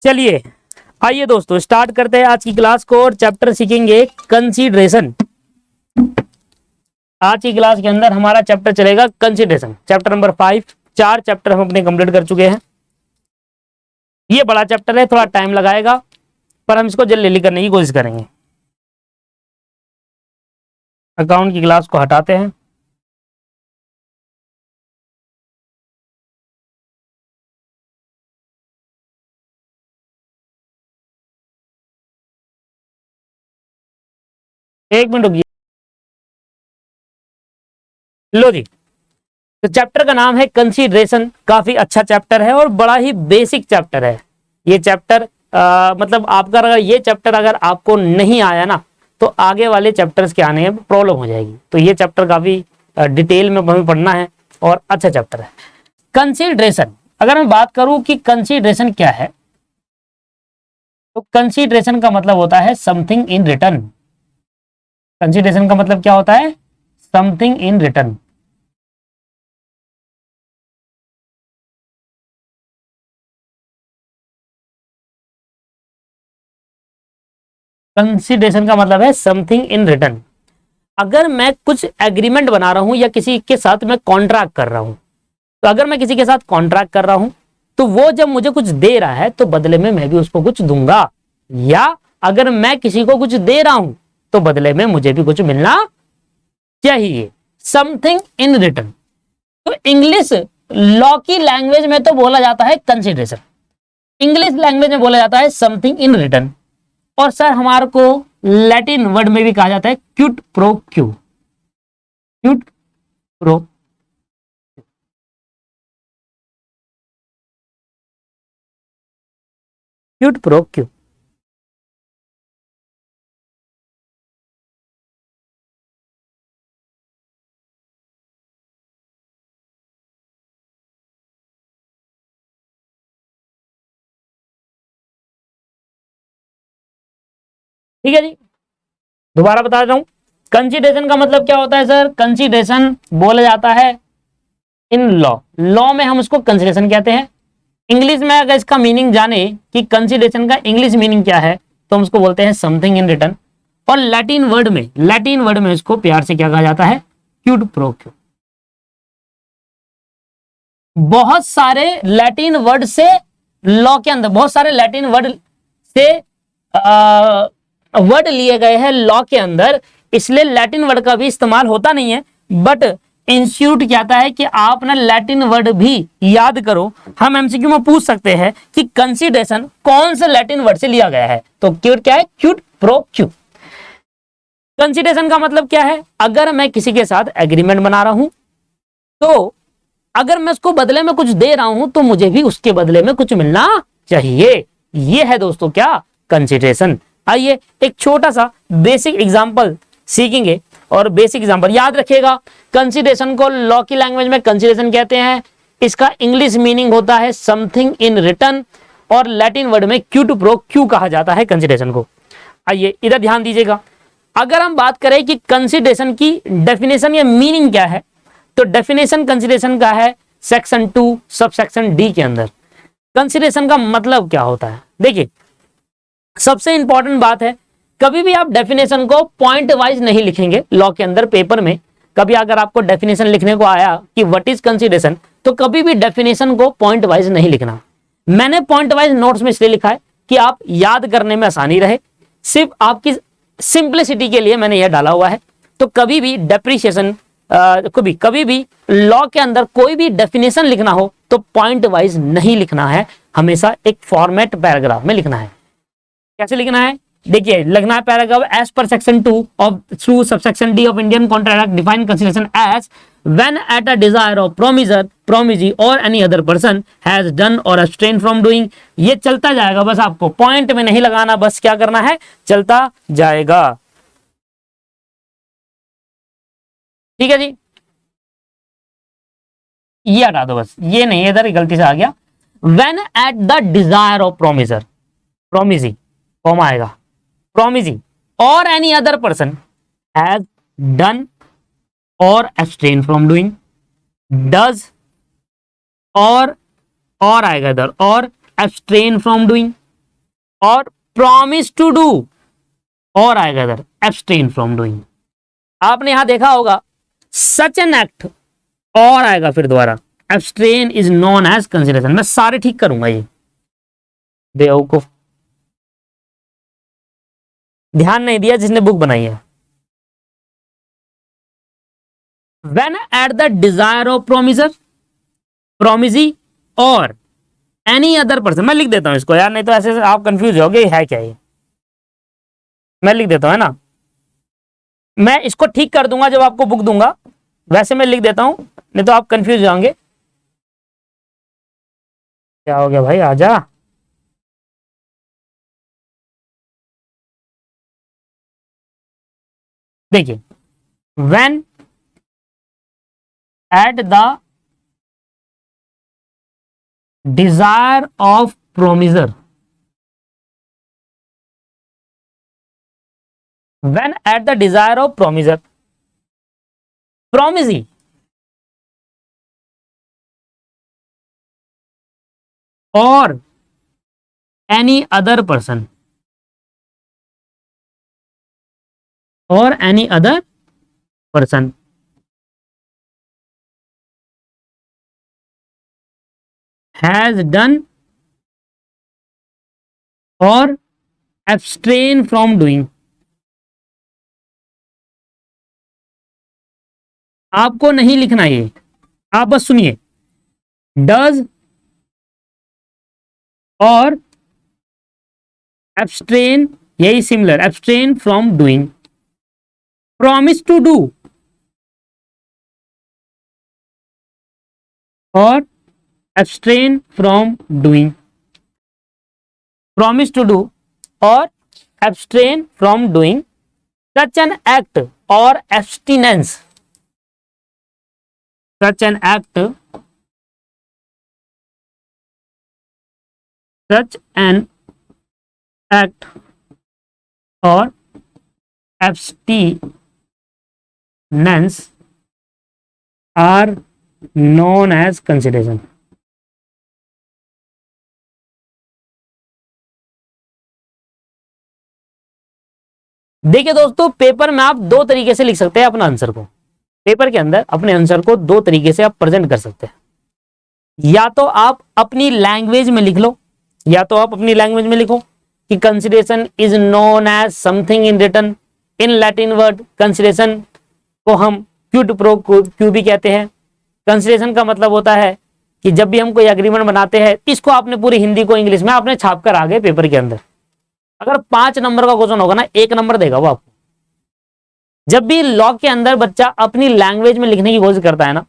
चलिए आइए दोस्तों स्टार्ट करते हैं आज की क्लास को और चैप्टर सीखेंगे कंसीडरेशन। आज की क्लास के अंदर हमारा चैप्टर चलेगा कंसीडरेशन, चैप्टर नंबर 5। 4 चैप्टर हम अपने कंप्लीट कर चुके हैं। ये बड़ा चैप्टर है, थोड़ा टाइम लगाएगा पर हम इसको जल्दी करने की कोशिश करेंगे। अकाउंट की क्लास को हटाते हैं। एक मिनट रुकिए। लो जी, तो चैप्टर का नाम है कंसीडरेशन। काफी अच्छा चैप्टर है और बड़ा ही बेसिक चैप्टर है ये चैप्टर। मतलब आपका अगर ये चैप्टर अगर आपको नहीं आया ना तो आगे वाले चैप्टर्स के आने में प्रॉब्लम हो जाएगी। तो ये चैप्टर काफी डिटेल में हमें पढ़ना है और अच्छा चैप्टर है। कंसीडरेशन, अगर मैं बात करूं कि कंसीडरेशन क्या है, तो कंसीडरेशन का मतलब होता है समथिंग इन रिटर्न। कंसीडरेशन का मतलब क्या होता है? Something in return. कंसीडरेशन का मतलब है समथिंग इन रिटर्न। अगर मैं कुछ एग्रीमेंट बना रहा हूं या किसी के साथ मैं कॉन्ट्रैक्ट कर रहा हूं, तो अगर मैं किसी के साथ कॉन्ट्रैक्ट कर रहा हूं तो वो जब मुझे कुछ दे रहा है तो बदले में मैं भी उसको कुछ दूंगा, या अगर मैं किसी को कुछ दे रहा हूं तो बदले में मुझे भी कुछ मिलना चाहिए। Something in return. तो इंग्लिश लॉ की लैंग्वेज में तो बोला जाता है कंसीडरेशन, इंग्लिश लैंग्वेज में बोला जाता है समथिंग इन रिटर्न। और सर हमारे को लैटिन वर्ड में भी कहा जाता है cute pro Q. Cute pro cute pro Q. ठीक है जी, दोबारा बता रहा हूं। कंसीडरेशन का मतलब क्या होता है सर? कंसीडरेशन बोला जाता है इन लॉ, लॉ में हम उसको कंसीडरेशन कहते हैं। इंग्लिश में अगर इसका मीनिंग जाने कि कंसीडरेशन का इंग्लिश मीनिंग क्या है तो हम उसको बोलते हैं समथिंग इन रिटर्न। और लैटिन वर्ड में इसको प्यार से क्या कहा जाता है? Cute pro Q. बहुत सारे लैटिन वर्ड से लॉ के अंदर बहुत सारे लैटिन वर्ड से वर्ड लिए गए हैं लॉ के अंदर, इसलिए लैटिन वर्ड का भी इस्तेमाल होता नहीं है। बट इंस्टीट्यूट कहता है कि आप ना लैटिन वर्ड भी याद करो। हम एमसीक्यू में पूछ सकते हैं कि कंसीडरेशन कौन से लैटिन वर्ड से लिया गया है, तो क्यूट क्या है? Cute pro Q. कंसीडरेशन का मतलब क्या है? अगर मैं किसी के साथ एग्रीमेंट बना रहा हूं तो अगर मैं उसको बदले में कुछ दे रहा हूं तो मुझे भी उसके बदले में कुछ मिलना चाहिए। ये है दोस्तों क्या? कंसीडरेशन। आइए एक छोटा सा बेसिक एग्जांपल सीखेंगे और बेसिक एग्जांपल याद रखिएगा। कंसीडरेशन को लॉ की लैंग्वेज में कंसीडरेशन कहते हैं, इसका इंग्लिश मीनिंग होता है समथिंग इन रिटर्न, और लैटिन वर्ड में क्यूट प्रो क्यू कहा जाता है कंसीडरेशन को। आइए इधर ध्यान दीजिएगा। अगर हम बात करें कि कंसीडरेशन की डेफिनेशन या मीनिंग क्या है, तो डेफिनेशन कंसीडरेशन का है सेक्शन 2 सब सेक्शन डी के अंदर। कंसीडरेशन का मतलब क्या होता है? देखिए सबसे इंपॉर्टेंट बात है, कभी भी आप डेफिनेशन को पॉइंट वाइज नहीं लिखेंगे लॉ के अंदर पेपर में। कभी अगर आपको डेफिनेशन लिखने को आया कि व्हाट इज कंसीडरेशन, तो कभी भी डेफिनेशन को पॉइंट वाइज नहीं लिखना। मैंने पॉइंट वाइज नोट्स में इसलिए लिखा है कि आप याद करने में आसानी रहे, सिर्फ आपकी सिंप्लिसिटी के लिए मैंने यह डाला हुआ है। तो कभी भी डेप्रिसिएशन कभी भी लॉ के अंदर कोई भी डेफिनेशन लिखना हो तो पॉइंट वाइज नहीं लिखना है, हमेशा एक फॉर्मेट पैराग्राफ में लिखना है। कैसे लिखना है? देखिए लिखना है paragraph as per section 2 of through subsection D of Indian contract act define consideration as when at a desire of promisor promisee or any other person has done or abstain from doing. ये चलता जाएगा, बस आपको point में नहीं लगाना, बस क्या करना है? चलता जाएगा। ठीक है जी, ये हटा दो, बस ये नहीं, इधर गलती से आ गया। When at the desire of promisor, promisee comma आएगा, promisee or any other person has done or abstain from doing, does or आएगा इधर, or abstain from doing, or promise to do, or आएगा इधर एब्सटेन फ्रॉम डूइंग। आपने यहां देखा होगा सच an act, और आएगा फिर दोबारा abstain is known as consideration. मैं सारे ठीक करूंगा, ये बेवकूफ, ध्यान नहीं दिया जिसने बुक बनाई है। When at the desire of promiser, promisee और एनी अदर पर्सन, मैं लिख देता हूं इसको यार, नहीं तो ऐसे आप कंफ्यूज होगे है क्या ये। मैं लिख देता हूं, है ना, मैं इसको ठीक कर दूंगा जब आपको बुक दूंगा, वैसे मैं लिख देता हूं, नहीं तो आप कंफ्यूज हो जाओगे। क्या हो गया भाई, आजा। देखिए, when at the desire of promiser, when at the desire of promiser, promisee or any other person or any other person has done or abstain from doing, आपको नहीं लिखना ये, आप बस सुनिए, डज और abstain, यही similar, abstain from doing, promise to do और abstain from doing, promise to do और abstain from doing such an act or abstinence, such an act, such an act or abstinence are known as consideration। देखिए दोस्तों, paper में आप दो तरीके से लिख सकते हैं अपना आंसर को, पेपर के अंदर अपने आंसर को दो तरीके से आप प्रेजेंट कर सकते हैं। या तो आप अपनी लैंग्वेज में लिख लो, या तो आप अपनी लैंग्वेज में लिखो कि consideration is known as something in written in Latin word. Consideration को हम क्यूट प्रो क्यू भी कहते हैं। कंसिडरेशन का मतलब होता है कि जब भी हम कोई एग्रीमेंट बनाते हैं, इसको आपने पूरी हिंदी को इंग्लिश में आपने छाप कर आ गए पेपर के अंदर। अगर 5 नंबर का क्वेश्चन होगा ना, 1 नंबर देगा वो आपको। जब भी लॉ के अंदर बच्चा अपनी लैंग्वेज में लिखने की कोशिश करता है ना,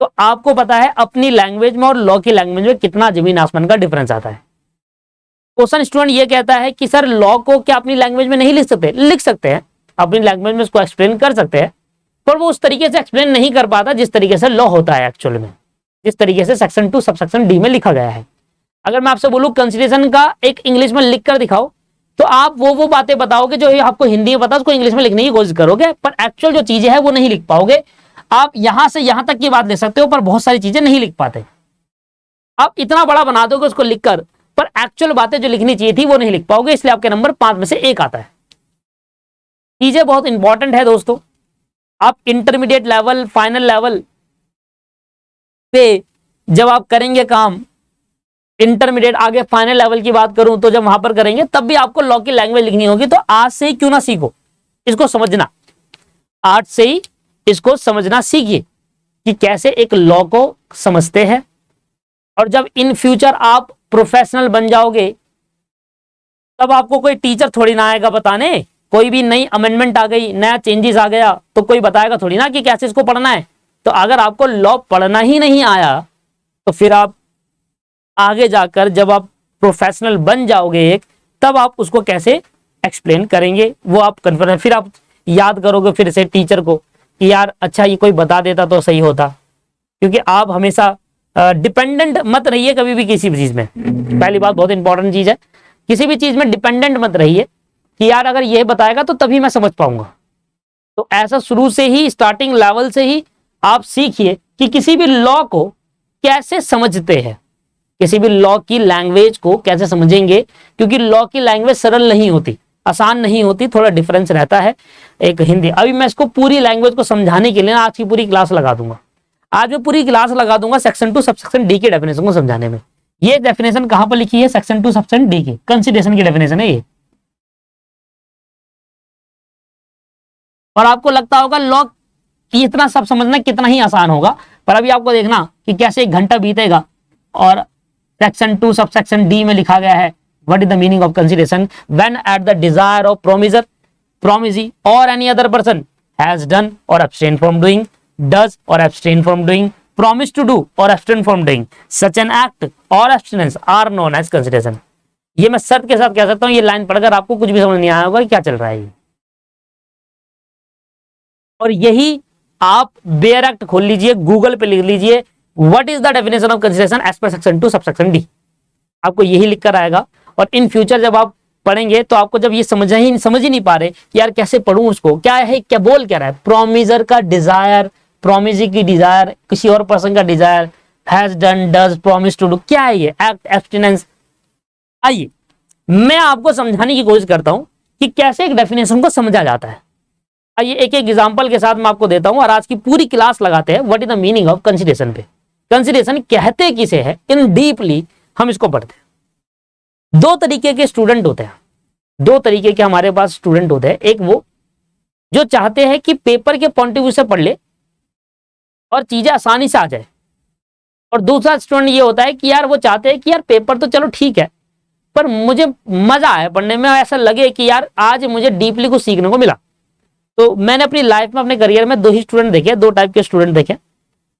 तो आपको पता है अपनी लैंग्वेज में और लॉ की लैंग्वेज में कितना जमीन आसमान का डिफरेंस आता है। क्वेश्चन स्टूडेंट ये कहता है कि सर लॉ को क्या अपनी लैंग्वेज में नहीं लिख सकते? लिख सकते हैं, अपनी लैंग्वेज में उसको एक्सप्लेन कर सकते हैं, पर वो उस तरीके से एक्सप्लेन नहीं कर पाता जिस तरीके से लॉ होता है एक्चुअल में, जिस तरीके से सेक्शन 2 सबसेक्शन डी में लिखा गया है। अगर मैं आपसे बोलूं कंसिडरेशन का एक इंग्लिश में लिख कर दिखाओ, तो आप वो बातें बताओगे जो आपको हिंदी में पता है, उसको इंग्लिश में लिखने की कोशिश करोगे, पर एक्चुअल जो चीजें हैं वो नहीं लिख पाओगे। आप यहां से यहां तक की बात ले सकते हो, पर बहुत सारी चीजें नहीं लिख पाते। आप इतना बड़ा बना दोगे उसको लिखकर, पर एक्चुअल बातें जो लिखनी चाहिए थी वो नहीं लिख पाओगे, इसलिए आपके नंबर 5 में से 1 आता है। चीजें बहुत इंपॉर्टेंट है दोस्तों। आप इंटरमीडिएट लेवल, फाइनल लेवल पे जब आप करेंगे काम, इंटरमीडिएट आगे फाइनल लेवल की बात करूं तो जब वहां पर करेंगे, तब भी आपको लॉ की लैंग्वेज लिखनी होगी। तो आज से ही क्यों ना सीखो, इसको समझना, आज से ही इसको समझना सीखिए कि कैसे एक लॉ को समझते हैं। और जब इन फ्यूचर आप प्रोफेशनल बन जाओगे, तब आपको कोई टीचर थोड़ी ना आएगा बताने। कोई भी नई अमेंडमेंट आ गई, नया चेंजेस आ गया, तो कोई बताएगा थोड़ी ना कि कैसे इसको पढ़ना है। तो अगर आपको लॉ पढ़ना ही नहीं आया, तो फिर आप आगे जाकर जब आप प्रोफेशनल बन जाओगे एक, तब आप उसको कैसे एक्सप्लेन करेंगे वो आप कन्फर्म, फिर आप याद करोगे फिर से टीचर को कि यार अच्छा ये कोई बता देता तो सही होता। क्योंकि आप हमेशा डिपेंडेंट मत रहिए कभी भी किसी भी चीज में। पहली बात बहुत इंपॉर्टेंट चीज है, किसी भी चीज में डिपेंडेंट मत रहिए कि यार अगर ये बताएगा तो तभी मैं समझ पाऊंगा। तो ऐसा शुरू से ही, स्टार्टिंग लेवल से ही आप सीखिए कि किसी भी लॉ को कैसे समझते हैं, किसी भी लॉ की लैंग्वेज को कैसे समझेंगे, क्योंकि लॉ की लैंग्वेज सरल नहीं होती, आसान नहीं होती, थोड़ा डिफरेंस रहता है एक हिंदी। अभी मैं इसको पूरी लैंग्वेज को समझाने के लिए आज की पूरी क्लास लगा दूंगा। आज मैं पूरी क्लास लगा दूंगा सेक्शन 2 सबसेक्शन डी के डेफिनेशन को समझाने में। ये डेफिनेशन कहां पर लिखी है? सेक्शन 2 सबसेक्शन डी की कंसीडरेशन की डेफिनेशन है ये। और आपको लगता होगा लॉ इतना सब समझना कितना ही आसान होगा, पर अभी आपको देखना कि कैसे 1 घंटा बीतेगा और सेक्शन 2 सबसेक्शन डी में लिखा गया है what is the meaning of consideration when at the desire of promisor, promisee or any other person has done or abstain from doing, does or abstain from doing, promise to do or abstain from doing such an act or abstinence are known as consideration। ये मैं शर्त के साथ कह सकता हूं, ये line पढ़कर आपको कुछ भी समझ नहीं आया होगा क्या चल रहा है ये। और यही आप बेयर एक्ट खोल लीजिए, गूगल पे लिख लीजिए what is the definition of consideration as per section 2 subsection D, आपको यही लिख कर आएगा। और इन फ्यूचर जब आप पढ़ेंगे तो आपको जब ये समझ ही नहीं पा रहे कि यार कैसे पढ़ूं उसको, क्या है, क्या बोल क्या रहा है, प्रोमिसर का डिजायर, प्रोमिसी की डिजायर, किसी और पर्सन का desire, has done, does, promise to do, क्या है ये, एक्ट, एब्स्टिनेंस। आइए मैं आपको समझाने की कोशिश करता हूं कि कैसे एक डेफिनेशन को समझा जाता है। आइए एक एक एग्जांपल के साथ मैं आपको देता हूं और आज की पूरी क्लास लगाते हैं what is the meaning of consideration पे। कंसीडरेशन कहते किसे है, इन डीपली हम इसको पढ़ते हैं। 2 तरीके के स्टूडेंट होते हैं, 2 तरीके के हमारे पास स्टूडेंट होते हैं। एक वो जो चाहते हैं कि पेपर के पॉइंट ऑफ व्यू से पढ़ ले और चीजें आसानी से आ जाए, और दूसरा स्टूडेंट ये होता है कि यार वो चाहते हैं कि यार पेपर तो चलो ठीक है पर मुझे मजा आए पढ़ने में, ऐसा लगे कि यार आज मुझे डीपली कुछ सीखने को मिला। तो मैंने अपनी लाइफ में, अपने करियर में 2 ही स्टूडेंट देखे, 2 टाइप के स्टूडेंट देखे।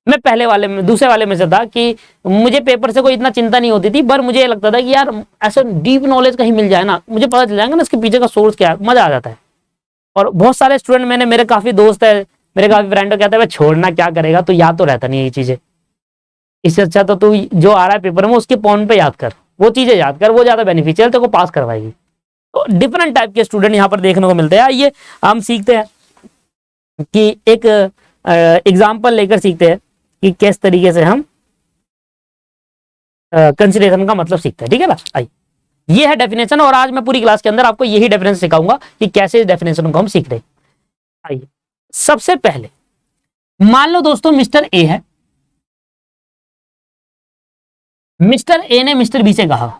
मैं पहले वाले में, दूसरे वाले में से था कि मुझे पेपर से कोई इतना चिंता नहीं होती थी, पर मुझे ये लगता था कि यार ऐसा डीप नॉलेज कहीं मिल जाए ना, मुझे पता चल जाएगा ना इसके पीछे का सोर्स क्या है, मजा आ जाता है। और बहुत सारे स्टूडेंट मैंने, मेरे काफी दोस्त है, मेरे काफी फ्रेंड कहते हैं छोड़ना क्या करेगा, तो याद तो रहता नहीं है ये चीजें, इससे अच्छा तो तू जो आ रहा है पेपर में उसके पॉइंट पे याद कर, वो चीजें याद कर, वो ज्यादा बेनिफिशियल तेरे को पास करवाएगी। तो डिफरेंट टाइप के स्टूडेंट यहाँ पर देखने को मिलते हैं। आइए हम सीखते हैं कि एक एग्जाम्पल लेकर सीखते हैं कि किस तरीके से हम कंसीडरेशन का मतलब सीखते हैं, ठीक है ना। आइए ये है डेफिनेशन, और आज मैं पूरी क्लास के अंदर आपको यही डेफिनेशन सिखाऊंगा कि कैसे इस डेफिनेशन को हम सीख रहे हैं। आइए सबसे पहले मान लो दोस्तों मिस्टर ए है, मिस्टर ए ने मिस्टर बी से कहा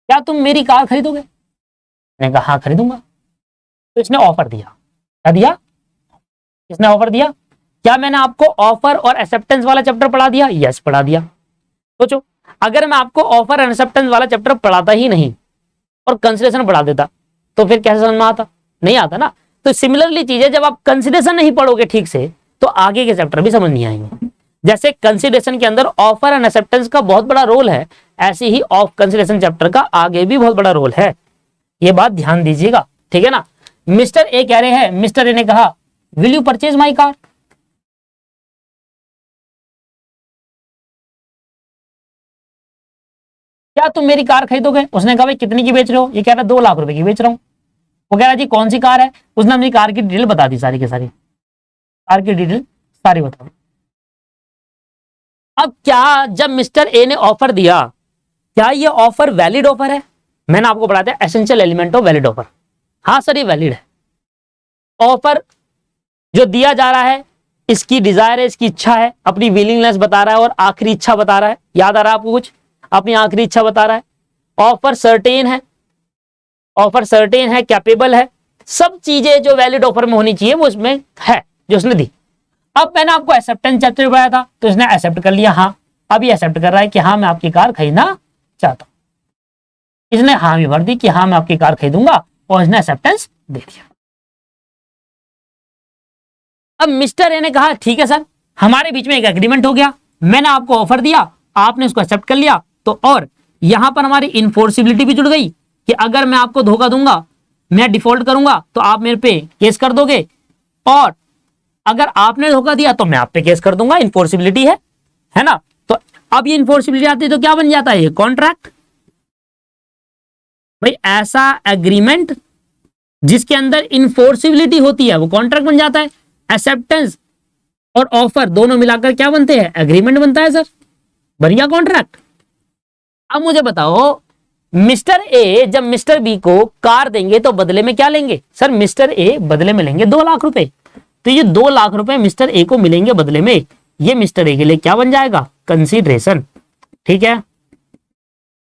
क्या तुम मेरी कार खरीदोगे? मैंने कहा हाँ खरीदूंगा। तो इसने ऑफर दिया, क्या दिया? इसने ऑफर दिया। क्या मैंने आपको ऑफर और एक्सेप्टेंस वाला चैप्टर पढ़ा दिया? यस पढ़ा दिया। सोचो अगर मैं आपको ऑफर और एक्सेप्टेंस वाला चैप्टर पढ़ाता ही नहीं और कंसीडरेशन पढ़ा देता तो फिर कैसे समझ में आता? नहीं आता ना। तो सिमिलरली चीज है, जब आप कंसीडरेशन नहीं पढ़ोगे ठीक से तो आगे के चैप्टर भी समझ नहीं आएंगे। जैसे कंसीडरेशन के अंदर ऑफर एंड एक्सेप्टेंस का बहुत बड़ा रोल है, ऐसे ही ऑफ कंसीडरेशन चैप्टर का आगे भी बहुत बड़ा रोल है, ये बात ध्यान दीजिएगा, ठीक है ना। मिस्टर ए कह रहे हैं, मिस्टर ए ने कहा will you purchase my car? क्या तुम मेरी कार खरीदोगे? उसने कहा भाई कितनी की बेच रहे हो? ये कह रहा 2 लाख रुपए की बेच रहा हूं। वो कह रहा जी कौन सी कार है? उसने अपनी कार की डिटेल बता दी, सारी की सारी कार की डिटेल सारी बता दी। अब क्या जब मिस्टर ए ने ऑफर दिया, क्या ये ऑफर वैलिड ऑफर है? मैंने आपको पढ़ाया था essential element of valid offer. हाँ सर ये वैलिड है। ऑफर जो दिया जा रहा है इसकी डिजायर है, इसकी इच्छा है, अपनी विलिंगनेस बता रहा है और आखिरी इच्छा बता रहा है। याद आ रहा है आपको कुछ? अपनी आखिरी इच्छा बता रहा है। ऑफर सर्टेन है, ऑफर सर्टेन है, कैपेबल है, सब चीजें जो वैलिड ऑफर में होनी चाहिए वो इसमें है जो उसने दी। अब मैंने आपको एक्सेप्टेंस चैप्टर बताया था तो इसने एक्सेप्ट कर लिया, हाँ अब ये एक्सेप्ट कर रहा है कि हाँ मैं आपकी कार खरीदना चाहता हूं। इसने हाँ भी भर दी कि हाँ मैं आपकी कार खरीदूंगा और इसने एक्सेप्टेंस दे दिया। अब मिस्टर ए ने कहा ठीक है सर, हमारे बीच में एक एग्रीमेंट हो गया, मैंने आपको ऑफर दिया, आपने उसको एक्सेप्ट कर लिया, तो और यहां पर हमारी इनफोर्सिबिलिटी भी जुड़ गई कि अगर मैं आपको धोखा दूंगा, मैं डिफॉल्ट करूंगा तो आप मेरे पे केस कर दोगे, और अगर आपने धोखा दिया तो मैं आप पे केस कर दूंगा। इनफोर्सिबिलिटी है ना। तो अब ये इनफोर्सिबिलिटी आती है तो क्या बन जाता है? ये कॉन्ट्रैक्ट। भाई ऐसा एग्रीमेंट जिसके अंदर इनफोर्सिबिलिटी होती है वो कॉन्ट्रैक्ट बन जाता है। एक्सेप्टेंस और ऑफर दोनों मिलाकर क्या बनते हैं? एग्रीमेंट बनता है सर। बढ़िया कॉन्ट्रैक्ट। अब मुझे बताओ, मिस्टर ए जब मिस्टर बी को कार देंगे तो बदले में क्या लेंगे? सर मिस्टर ए बदले में लेंगे 2 लाख रुपए। तो ये 2 लाख रुपए मिस्टर ए को मिलेंगे बदले में, ये मिस्टर ए के लिए क्या बन जाएगा? कंसीडरेशन। ठीक है,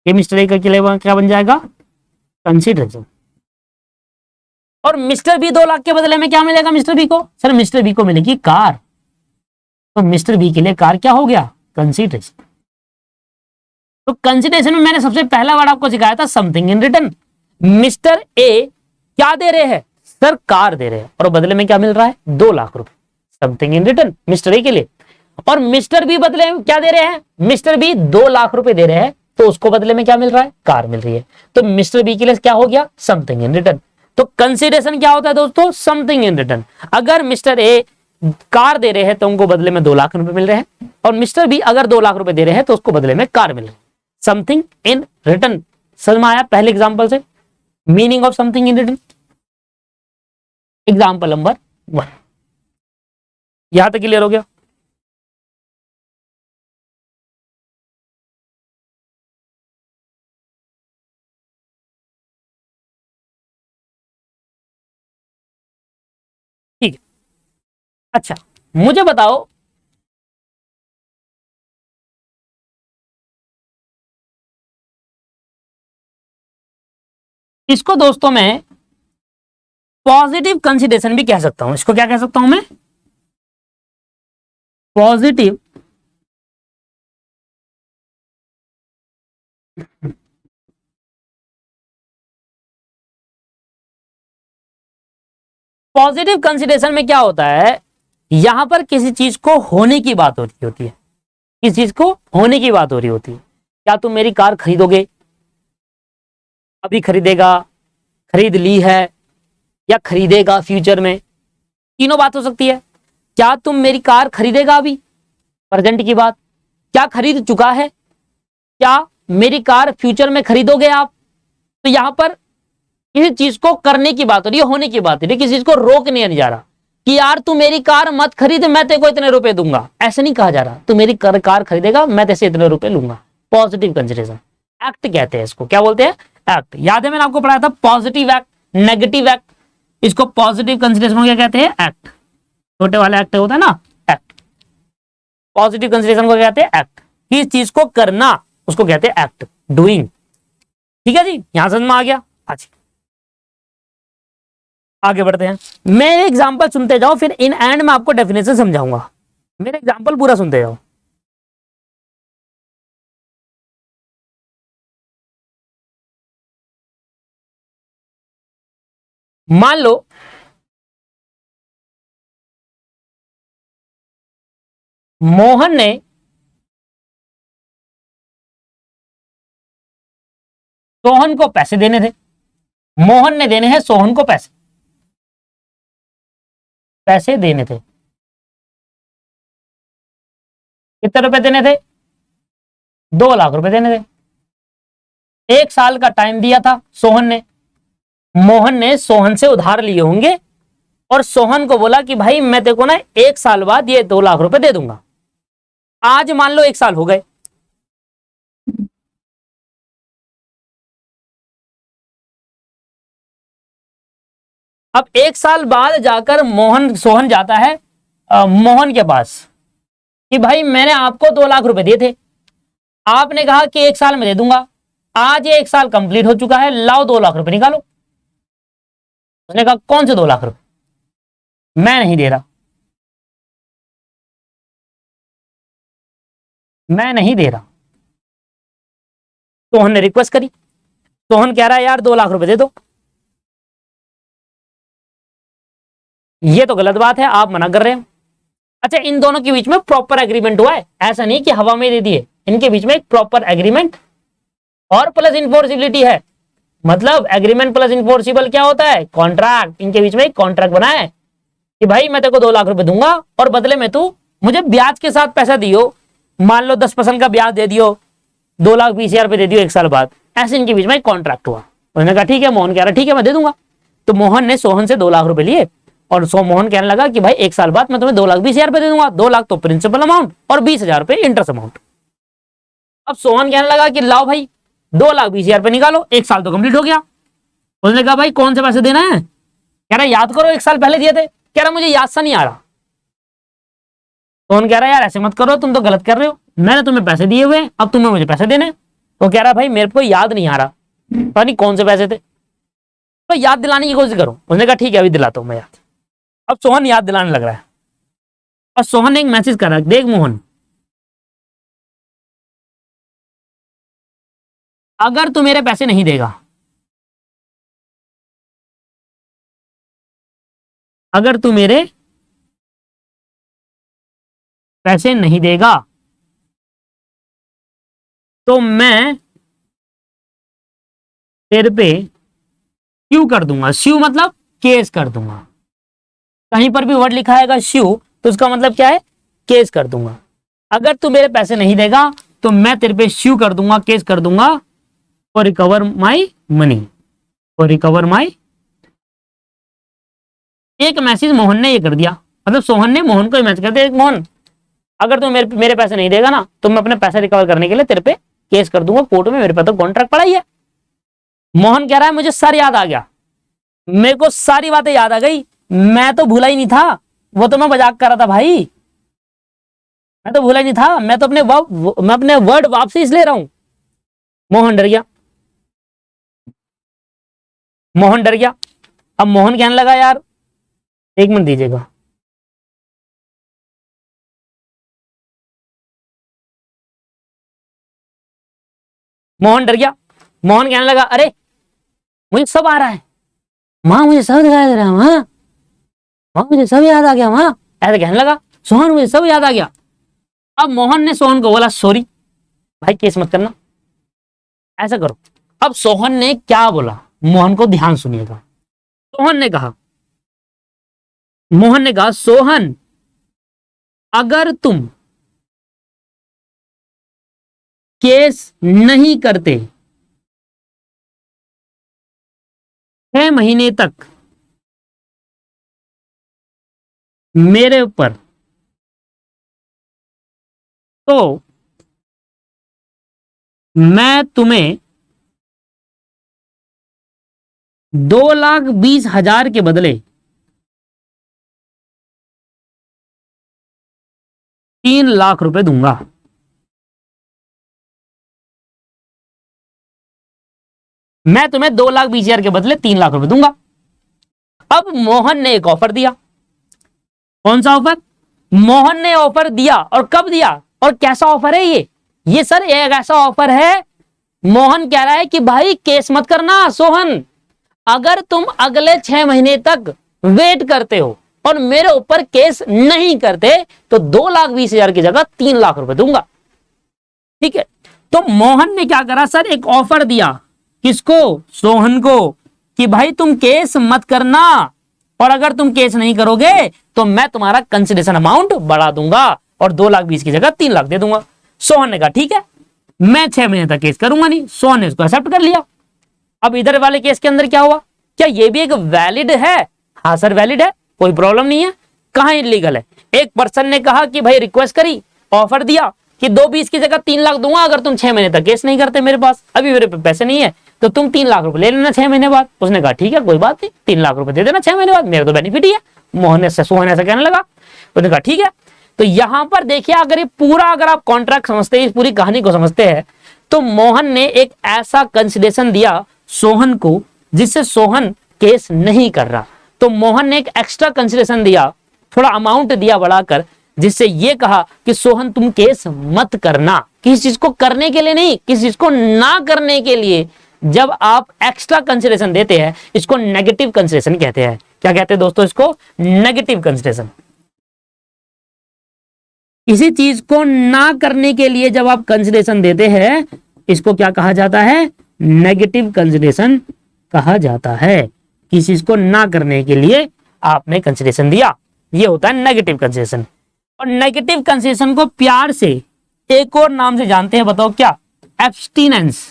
ये मिस्टर ए के लिए क्या बन जाएगा? कंसीडरेशन। और मिस्टर बी 2 लाख के बदले में क्या मिलेगा मिस्टर बी को? सर मिस्टर बी को मिलेगी कार, तो मिस्टर बी के लिए कार क्या हो गया? कंसीडरेशन। तो कंसीडरेशन में मैंने सबसे पहला वर्ड आपको सिखाया था something in return. Mister A क्या दे रहे हैं? सर कार दे रहे हैं, और बदले में क्या मिल रहा है? 2 लाख रुपए, something in return mister A के लिए। और मिस्टर बी बदले में क्या दे रहे हैं? मिस्टर बी 2 लाख रुपए दे रहे हैं, तो उसको बदले में क्या मिल रहा है? कार मिल रही है। तो मिस्टर बी के लिए क्या हो गया? Something in return. तो कंसीडरेशन क्या होता है दोस्तों? Something in return. अगर मिस्टर ए कार दे रहे हैं तो उनको बदले में 2 लाख रुपए मिल रहे हैं, और मिस्टर बी अगर 2 लाख रुपए दे रहे हैं तो उसको बदले में कार मिल रही है। समथिंग इन रिटर्न समझ में आया पहले एग्जाम्पल से? Meaning of something in return. Example number 1 यहां तक क्लियर हो गया? ठीक है। अच्छा मुझे बताओ, इसको दोस्तों मैं पॉजिटिव कंसीडरेशन भी कह सकता हूं। इसको क्या कह सकता हूं मैं? पॉजिटिव पॉजिटिव कंसीडरेशन में क्या होता है, यहां पर किसी चीज को होने की बात हो रही होती है, किसी चीज को होने की बात हो रही होती है। क्या तुम मेरी कार खरीदोगे? अभी खरीदेगा, खरीद ली है, या खरीदेगा फ्यूचर में, तीनों बात हो सकती है। क्या तुम मेरी कार खरीदेगा? अभी प्रेजेंट की बात। क्या खरीद चुका है? क्या मेरी कार फ्यूचर में खरीदोगे आप? तो यहां पर किसी चीज को करने की बात हो रही है, होने की बात हो रही है, किसी चीज को रोक नहीं जा रहा कि यार तू मेरी कार मत खरीद, मैं तेरे को इतने रुपए दूंगा, ऐसे नहीं कहा जा रहा। तू मेरी कार खरीदेगा, मैं तेरे से इतने रुपए लूंगा। पॉजिटिव कंसीडरेशन एक्ट कहते हैं इसको। क्या बोलते हैं? एक्ट। याद है मैंने आपको पढ़ाया था पॉजिटिव एक्ट, नेगेटिव एक्ट। इसको पॉजिटिव कंसीडरेशन को क्या कहते हैं? एक्ट। छोटे वाला एक्ट होता है ना, एक्ट। पॉजिटिव कंसीडरेशन को क्या कहते हैं? एक्ट। किस चीज को करना उसको कहते हैं एक्ट, डूइंग। ठीक है जी, यहां समझ में आ गया? अच्छा आगे बढ़ते हैं। मेरे एग्जांपल सुनते जाओ, फिर इन एंड में आपको डेफिनेशन समझाऊंगा। मेरे एग्जांपल पूरा सुनते जाओ। मान लो मोहन ने सोहन को पैसे देने थे। मोहन ने देने हैं सोहन को पैसे, पैसे देने थे। कितने रुपए देने थे? 2 लाख रुपए देने थे। 1 साल का टाइम दिया था सोहन ने। मोहन ने सोहन से उधार लिए होंगे, और सोहन को बोला कि भाई मैं तेरे को ना 1 साल बाद ये 2 लाख रुपए दे दूंगा। आज मान लो 1 साल हो गए। अब 1 साल बाद जाकर सोहन जाता है मोहन के पास कि भाई मैंने आपको 2 लाख रुपए दिए थे, आपने कहा कि 1 साल में दे दूंगा। आज ये 1 साल कंप्लीट हो चुका है, लाओ 2 लाख रुपए निकालो। उसने कहा कौन से 2 लाख रुपए? मैं नहीं दे रहा, मैं नहीं दे रहा। सोहन ने रिक्वेस्ट करी। सोहन कह रहा है यार 2 लाख रुपए दे दो। ये तो गलत बात है, आप मना कर रहे हैं। अच्छा इन दोनों के बीच में प्रॉपर एग्रीमेंट हुआ है, ऐसा नहीं कि हवा में दे दिए। इनके बीच में एक प्रॉपर एग्रीमेंट और प्लस इन्फोर्सिबिलिटी है। मतलब एग्रीमेंट प्लस इन्फोर्सिबल क्या होता है? कॉन्ट्रैक्ट। इनके बीच में एक कॉन्ट्रैक्ट बना है कि भाई मैं तेरे को 2 लाख रुपए दूंगा और बदले में तू मुझे ब्याज के साथ पैसा दियो। मान लो 10% का ब्याज दे दियो, 2,20,000 रुपए दे दियो 1 साल बाद। ऐसे इनके बीच में एक कॉन्ट्रैक्ट हुआ। उन्होंने कहा ठीक है, मोहन कह रहा ठीक है मैं दे दूंगा। तो मोहन ने सोहन से 2 लाख रुपए लिए, और मोहन कहने लगा कि भाई 1 साल बाद मैं तुम्हें 2,20,000 रुपए दे दूंगा। 2 लाख तो प्रिंसिपल अमाउंट और 20,000 रुपए इंटरेस्ट अमाउंट। अब सोहन कहने लगा कि लाओ भाई 2,20,000 रुपये निकालो, 1 साल तो कंप्लीट हो गया। उसने कहा भाई कौन से पैसे देना है? कह रहा याद करो 1 साल पहले दिए थे। कह रहा मुझे याद सा नहीं आ रहा। सोहन कह रहा यार ऐसे मत करो, तुम तो गलत कर रहे हो, मैंने तुम्हें पैसे दिए हुए, अब तुम्हें मुझे पैसे देने। तो कह रहा भाई मेरे को याद नहीं आ रहा, पता नहीं कौन से पैसे थे, तो याद दिलाने की कोशिश करो। उसने कहा ठीक है अभी दिलाता हूं मैं याद। अब सोहन याद दिलाने लग रहा है और सोहन ने एक मैसेज करा, देख मोहन, अगर तू मेरे पैसे नहीं देगा, अगर तू मेरे पैसे नहीं देगा तो मैं तेरे पे क्यू कर दूंगा। स्यू मतलब केस कर दूंगा। कहीं पर भी वर्ड लिखा है स्यू तो उसका मतलब क्या है? केस कर दूंगा। अगर तू मेरे पैसे नहीं देगा तो मैं तेरे पे स्यू कर दूंगा, केस कर दूंगा, और रिकवर माई मनी, और रिकवर माई। एक मैसेज मोहन ने ये कर दिया, मतलब सोहन ने मोहन को मैसेज कर दिया, मोहन अगर तू मेरे पैसे नहीं देगा ना तो मैं अपने पैसे रिकवर करने के लिए तेरे पे केस कर दूंगा कोर्ट में, मेरे पे तो कॉन्ट्रैक्ट पड़ा ही है। मोहन कह रहा है मुझे सर याद आ गया, मेरे को सारी बातें याद आ गई, मैं तो भूला ही नहीं था, वो तो मैं मजाक कर रहा था भाई, मैं तो भूला ही नहीं था, मैं अपने वर्ड वापसी इसलिए रहा हूं। मोहन डर गया, मोहन डर गया। अब मोहन कहने लगा यार 1 मिनट दीजिएगा। मोहन डर गया। मोहन कहने लगा अरे मुझे सब आ रहा है माँ, मुझे सब दिखाई दे रहा है माँ, माँ मुझे सब याद आ गया माँ, ऐसा कहने लगा। सोहन मुझे सब याद आ गया। अब मोहन ने सोहन को बोला सॉरी भाई केस मत करना, ऐसा करो। अब सोहन ने क्या बोला, मोहन को ध्यान सुनिएगा। सोहन ने कहा, मोहन ने कहा सोहन अगर तुम केस नहीं करते 6 महीने तक मेरे ऊपर, तो मैं तुम्हें 2,20,000 के बदले 3 लाख रुपए दूंगा। मैं तुम्हें 2,20,000 के बदले 3 लाख रुपए दूंगा। अब मोहन ने एक ऑफर दिया। कौन सा ऑफर? मोहन ने ऑफर दिया, और कब दिया और कैसा ऑफर है ये सर एक ऐसा ऑफर है, मोहन कह रहा है कि भाई केस मत करना सोहन, अगर तुम अगले 6 महीने तक वेट करते हो और मेरे ऊपर केस नहीं करते तो 2,20,000 की जगह 3 लाख रुपए दूंगा। ठीक है, तो मोहन ने क्या करा सर, एक ऑफर दिया, किसको? सोहन को, कि भाई तुम केस मत करना, और अगर तुम केस नहीं करोगे तो मैं तुम्हारा कंसिडरेशन अमाउंट बढ़ा दूंगा और 2,20,000 की जगह 3 लाख दे दूंगा। सोहन ने कहा ठीक है मैं 6 महीने तक केस करूंगा नहीं। सोहन ने इसको एक्सेप्ट कर लिया। अब इधर वाले केस के अंदर क्या हुआ, क्या ये भी एक वैलिड है? हाँ सर वैलिड है, कोई प्रॉब्लम नहीं है। कहां इलीगल है? एक पर्सन ने कहा कि भाई रिक्वेस्ट करी, ऑफर दिया कि 2,20,000 की जगह 3 लाख दूंगा अगर तुम 6 महीने तक केस नहीं करते मेरे पास, अभी मेरे पे पैसे नहीं है तो तुम 3 लाख रुपए ले लेना 6 महीने बाद। उसने कहा ठीक है कोई बात नहीं, 3 लाख रुपए दे देना 6 महीने बाद, मेरा तो बेनिफिट ही है। मोहन ने सोहन ऐसा कहने लगा। उसने कहा ठीक है। तो यहां पर देखिए अगर ये पूरा अगर आप कॉन्ट्रैक्ट समझते हैं, इस पूरी कहानी को समझते हैं, तो मोहन ने एक ऐसा कंसिडरेशन दिया सोहन को जिससे सोहन केस नहीं कर रहा। तो मोहन ने एक एक्स्ट्रा कंसिडरेशन दिया, थोड़ा अमाउंट दिया बढ़ाकर, जिससे ये कहा कि सोहन तुम केस मत करना। किसी चीज को करने के लिए नहीं, किसी चीज को ना करने के लिए जब आप एक्स्ट्रा कंसिडरेशन देते हैं इसको नेगेटिव कंसिडरेशन कहते हैं। क्या कहते हैं दोस्तों? इसको नेगेटिव कंसिडरेशन। किसी चीज को ना करने के लिए जब आप कंसिडरेशन देते हैं इसको क्या कहा जाता है? नेगेटिव कंसिडरेशन कहा जाता है। किसी चीज को ना करने के लिए आपने कंसिडरेशन दिया, ये होता है नेगेटिव कंसिडरेशन। और नेगेटिव कंसिडरेशन को प्यार से एक और नाम से जानते हैं, बताओ क्या? एब्स्टिनेंस।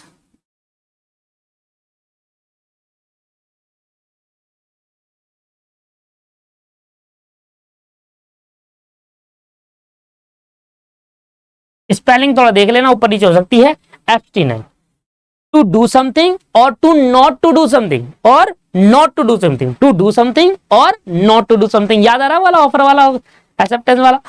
स्पेलिंग थोड़ा देख लेना, ऊपर नीचे हो सकती है। Abstinence, to do something or to not to do something, or not to do something, to do something or not to do something. याद आ रहा है वाला ऑफर वाला, एक्सेप्टेंस वाला।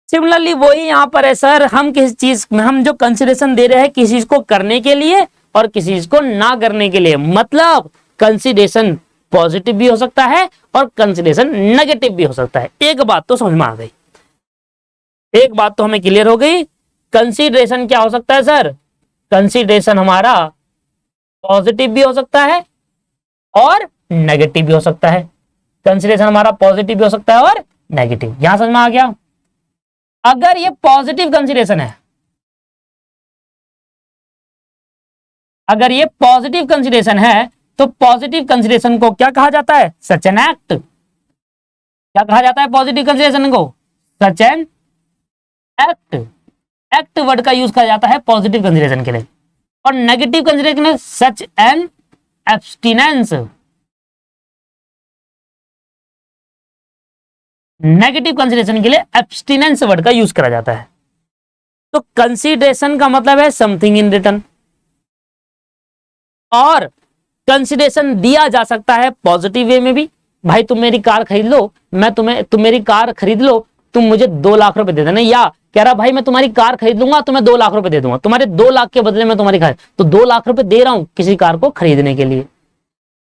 सिमिलरली वही यहाँ पर है सर, हम किसी चीज में हम जो कंसिडरेशन दे रहे हैं किसी चीज को करने के लिए और किसी चीज को ना करने के लिए। मतलब कंसिडरेशन पॉजिटिव भी हो सकता है और कंसिडरेशन नेगेटिव भी हो सकता है। एक बात तो समझ में आ गई, एक बात तो हमें क्लियर हो गई। कंसिडरेशन क्या हो सकता है सर? कंसिडरेशन हमारा पॉजिटिव भी हो सकता है और नेगेटिव भी हो सकता है। कंसिडरेशन हमारा पॉजिटिव भी हो सकता है और नेगेटिव। यहां समझ में आ गया? अगर ये पॉजिटिव कंसिडरेशन है, अगर ये पॉजिटिव कंसिडरेशन है, तो पॉजिटिव कंसिडरेशन को क्या कहा जाता है? Such an act. क्या कहा जाता है पॉजिटिव कंसिडरेशन को? सच एन एक्ट। एक्ट वर्ड का यूज किया जाता है पॉजिटिव कंसिडरेशन के लिए। और नेगेटिव कंसिडरेशन में such an abstinence. Negative consideration के लिए एब्स्टिनेंस वर्ड का यूज करा जाता है। तो कंसिडरेशन का मतलब है समथिंग इन रिटर्न, और कंसिडरेशन दिया जा सकता है पॉजिटिव वे में भी। भाई तुम मेरी कार खरीद लो, मैं तुम मेरी कार खरीद लो, तुम मुझे 2 लाख रुपए दे देना। या कह रहा भाई मैं तुम्हारी कार खरीद लूंगा, तुम्हें 2 लाख रुपए दे दूंगा, तुम्हारे 2 लाख के बदले में तुम्हारी कार, तो 2 लाख रुपए दे रहा हूं किसी कार को खरीदने के लिए,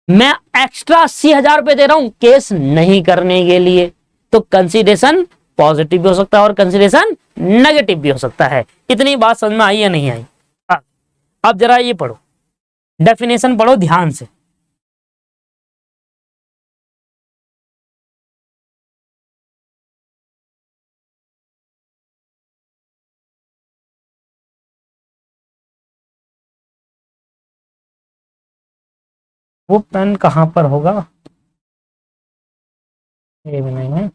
मैं एक्स्ट्रा 80,000 रुपए दे रहा हूं केस नहीं करने के लिए। तो कंसिडरेशन पॉजिटिव भी हो सकता है और कंसिडरेशन नेगेटिव भी हो सकता है। इतनी बात समझ में आई या नहीं आई? अब जरा ये पढ़ो, डेफिनेशन पढ़ो ध्यान से। वो पेन कहां पर होगा? ये भी नहीं है।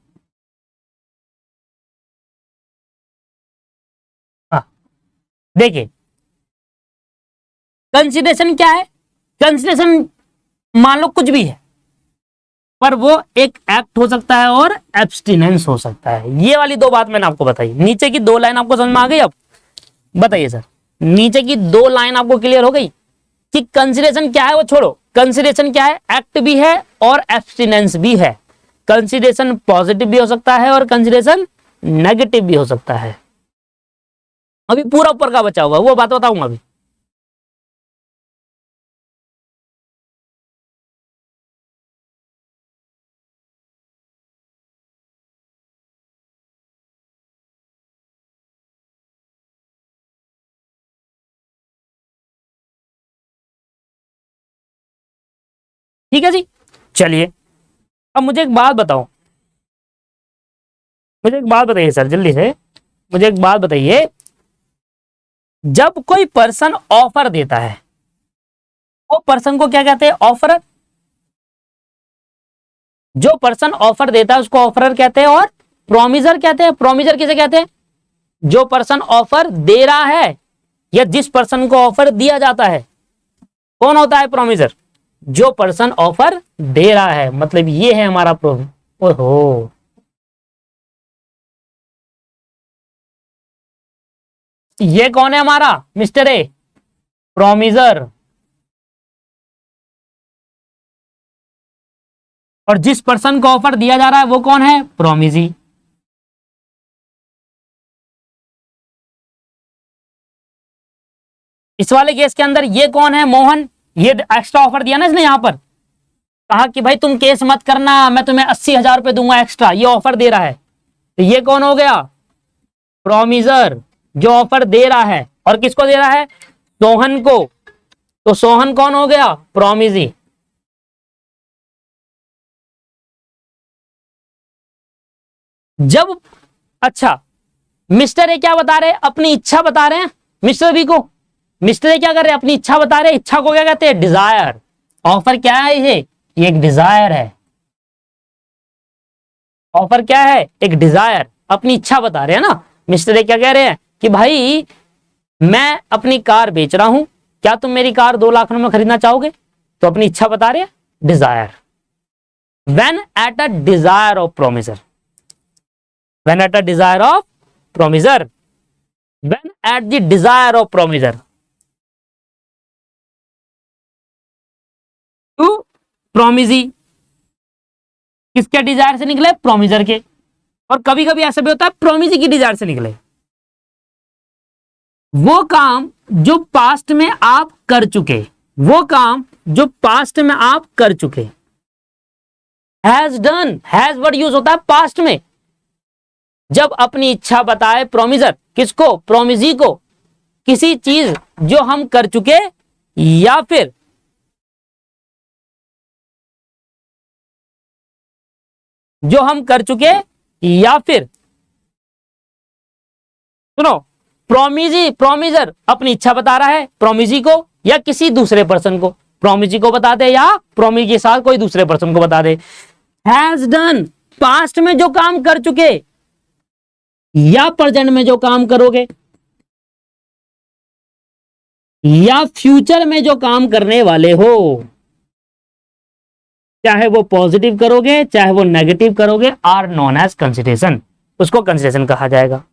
हाँ देखिए, कंसिडरेशन क्या है? कंसिडरेशन मान लो कुछ भी है, पर वो एक एक्ट हो सकता है और एब्स्टिनेंस हो सकता है। ये वाली 2 बात मैंने आपको बताई। नीचे की 2 लाइन आपको समझ में आ गई? अब बताइए सर, नीचे की 2 लाइन आपको क्लियर हो गई कि कंसिडरेशन क्या है? वो छोड़ो, कंसिडरेशन क्या है? एक्ट भी है और एब्स्टिनेंस भी है। कंसिडरेशन पॉजिटिव भी हो सकता है और कंसिडरेशन नेगेटिव भी हो सकता है। अभी पूरा ऊपर का बचा हुआ वो बात बताऊंगा अभी। ठीक है जी, चलिए अब मुझे एक बात बताओ, मुझे एक बात बताइए सर जल्दी से, मुझे एक बात बताइए। जब कोई पर्सन ऑफर देता है, वो पर्सन को क्या कहते हैं? ऑफरर। जो पर्सन ऑफर देता है उसको ऑफरर कहते हैं, और प्रोमिजर कहते हैं। प्रोमिजर किसे कहते हैं? जो पर्सन ऑफर दे रहा है या जिस पर्सन को ऑफर दिया जाता है, कौन होता है प्रोमिजर? जो पर्सन ऑफर दे रहा है। मतलब ये है हमारा प्रोमिजर। ओहो, ये कौन है हमारा? Mister A, promisor. और जिस पर्सन को ऑफर दिया जा रहा है वो कौन है? प्रोमिजी। इस वाले केस के अंदर ये कौन है? मोहन। ये एक्स्ट्रा ऑफर दिया ना इसने, यहां पर कहा कि भाई तुम केस मत करना, मैं तुम्हें 80,000 रुपए दूंगा एक्स्ट्रा, ये ऑफर दे रहा है। तो ये कौन हो गया? प्रोमिजर, जो ऑफर दे रहा है। और किसको दे रहा है? सोहन को। तो सोहन कौन हो गया? प्रोमिजी। जब अच्छा, मिस्टर ए क्या बता रहे हैं? अपनी इच्छा बता रहे हैं मिस्टर बी को। मिस्टर ए क्या कर रहे हैं? अपनी इच्छा बता रहे हैं। इच्छा को क्या कहते हैं? डिजायर। ऑफर क्या है? ये एक डिजायर है। ऑफर क्या है? एक डिजायर। अपनी इच्छा बता रहे हैं ना। मिस्टर ए क्या कह रहे हैं कि भाई मैं अपनी कार बेच रहा हूं, क्या तुम मेरी कार 2 लाख में खरीदना चाहोगे? तो अपनी इच्छा बता रहे हैं, desire. When at a desire of promiser, when at a desire of promiser, when at the desire of promiser to promisee, किसके डिजायर से निकले? प्रोमिजर के। और कभी कभी ऐसा भी होता है प्रोमिसी की डिजायर से निकले। वो काम जो पास्ट में आप कर चुके, वो काम जो पास्ट में आप कर चुके। Has done, has word use होता है पास्ट में जब अपनी इच्छा बताए प्रोमिजर, किसको? प्रोमिसी को, किसी चीज जो हम कर चुके या फिर जो हम कर चुके या फिर सुनो, प्रोमिजर अपनी इच्छा बता रहा है प्रोमिसी को या किसी दूसरे पर्सन को, प्रोमिसी को बता दे या प्रोमिस के साथ कोई दूसरे पर्सन को बता दे। हैज डन, पास्ट में जो काम कर चुके या प्रेजेंट में जो काम करोगे या फ्यूचर में जो काम करने वाले हो, चाहे वो पॉजिटिव करोगे चाहे वो नेगेटिव करोगे, आर नोन एज कंसिडरेशन, उसको कंसिडरेशन कहा जाएगा।